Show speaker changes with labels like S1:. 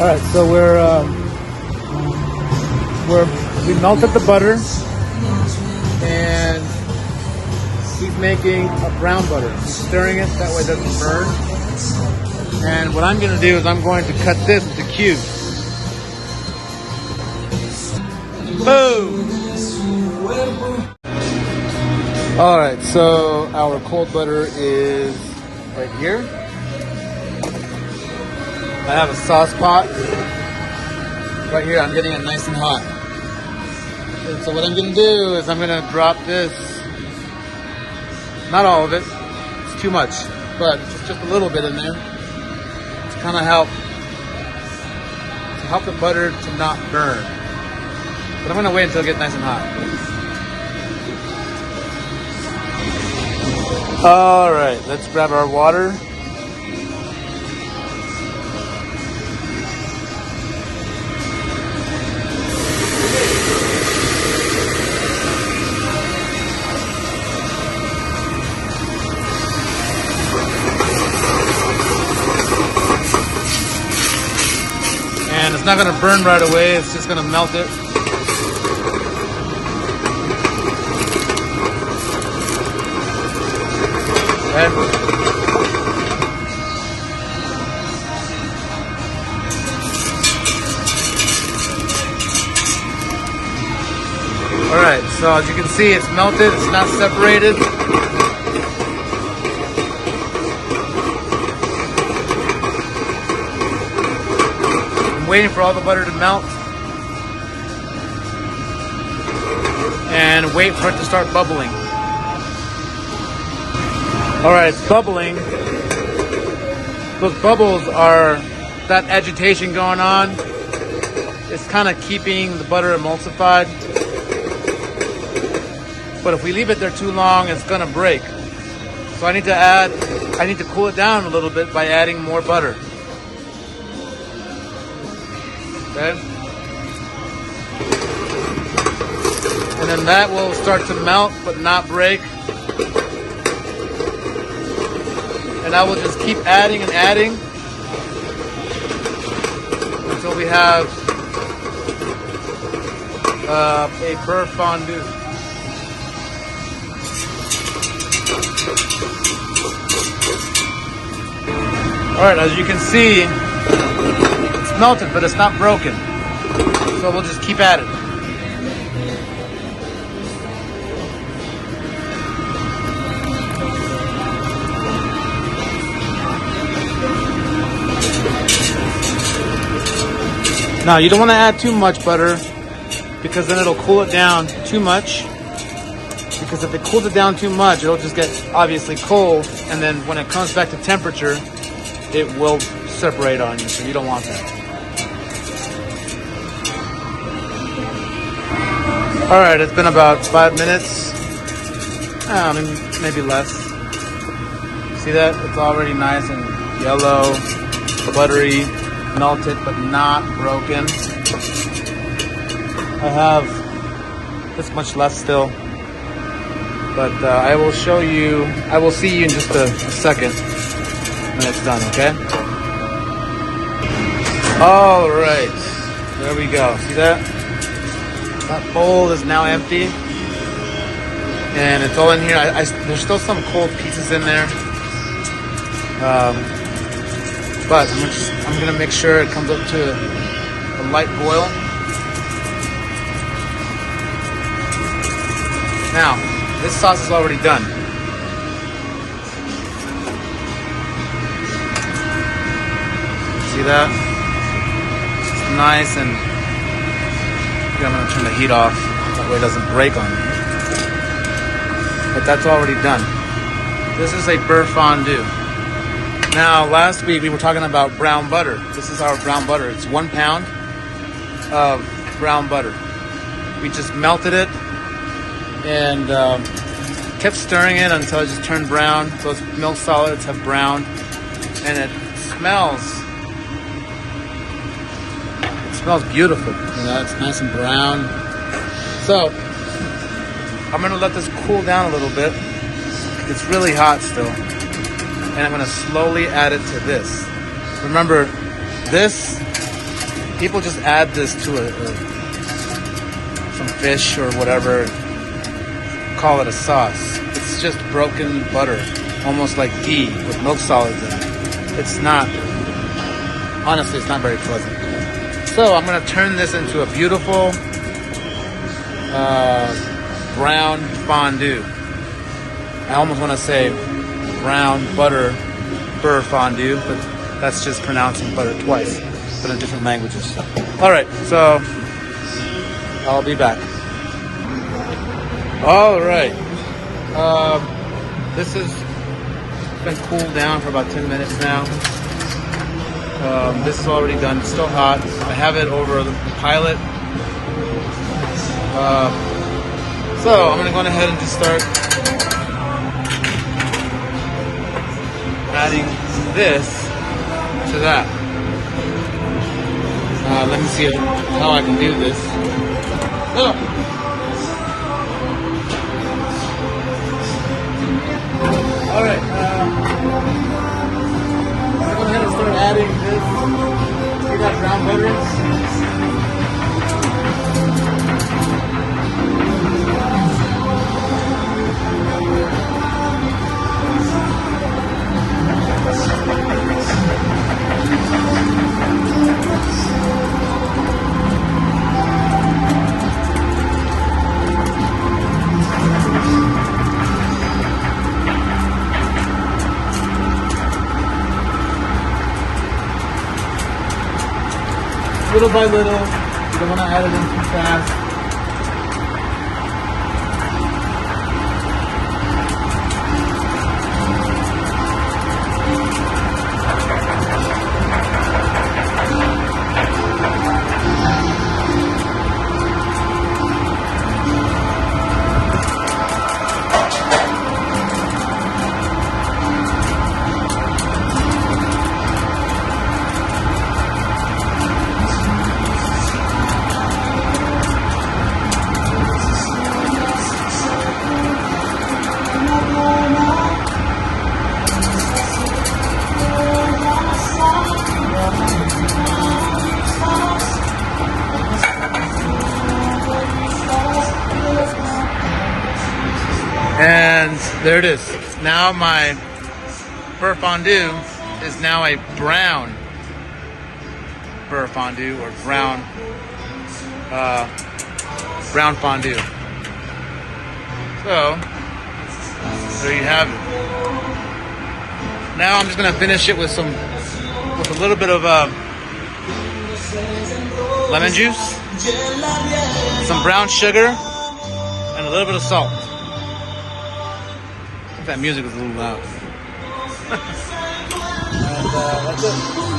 S1: All right, so we melted the butter, and he's making a brown butter. He's stirring it that way it doesn't burn. And what I'm going to do is I'm going to cut this into cubes. Boom! All right, so our cold butter is right here. I have a sauce pot right here. I'm getting it nice and hot. And so what I'm going to do is I'm going to drop this, not all of it, it's too much, but just a little bit in there to kind of help the butter to not burn. But I'm going to wait until it gets nice and hot. All right, let's grab our water. And it's not going to burn right away, it's just going to melt it. Okay. All right, so as you can see, it's melted, it's not separated. I'm waiting for all the butter to melt and wait for it to start bubbling. All right, it's bubbling. Those bubbles are that agitation going on. It's kind of keeping the butter emulsified. But if we leave it there too long, it's gonna break. So I need to cool it down a little bit by adding more butter. Okay? And then that will start to melt, but not break. And I will just keep adding and adding until we have a beurre fondue. All right, as you can see, it's melted, but it's not broken. So we'll just keep at it. Now, you don't want to add too much butter because then it'll cool it down too much. Because if it cools it down too much, it'll just get obviously cold, and then when it comes back to temperature, it will separate on you, so you don't want that. All right, it's been about 5 minutes, maybe less. See that? It's already nice and yellow, buttery, melted but not broken. I have this much left still, but I will see you in just a second when it's done, okay? All right, there we go. See that? That bowl is now empty, and it's all in here. There's still some cold pieces in there, but I'm gonna make sure it comes up to a light boil. Now, this sauce is already done. See that? It's nice, and I'm gonna turn the heat off. That way it doesn't break on me. But that's already done. This is a beurre fondue. Now, last week we were talking about brown butter. This is our brown butter. It's 1 pound of brown butter. We just melted it and kept stirring it until it just turned brown. Those milk solids have browned, and it smells beautiful. You know, it's nice and brown. So I'm gonna let this cool down a little bit. It's really hot still. And I'm gonna slowly add it to this. Remember, this people just add this to some fish or whatever, call it a sauce. It's just broken butter, almost like ghee with milk solids in it. It's not, honestly, it's not very pleasant. So I'm going to turn this into a beautiful brown fondue. I almost want to say brown beurre fondue, but that's just pronouncing butter twice, but in different languages. All right, so I'll be back. All right. This has been cooled down for about 10 minutes now. This is already done. It's still hot. I have it over the pilot. So I'm going to go ahead and just start adding this to that. Let me see how I can do this. Oh. All right. I'm going to go ahead and start adding this. See that brown butter? Little by little, you don't want to add it in too fast. And there it is. Now my beurre fondue is now a brown beurre fondue, or brown fondue. So there you have it. Now I'm just gonna finish it with a little bit of lemon juice, some brown sugar, and a little bit of salt. That music was a little loud. And that's it.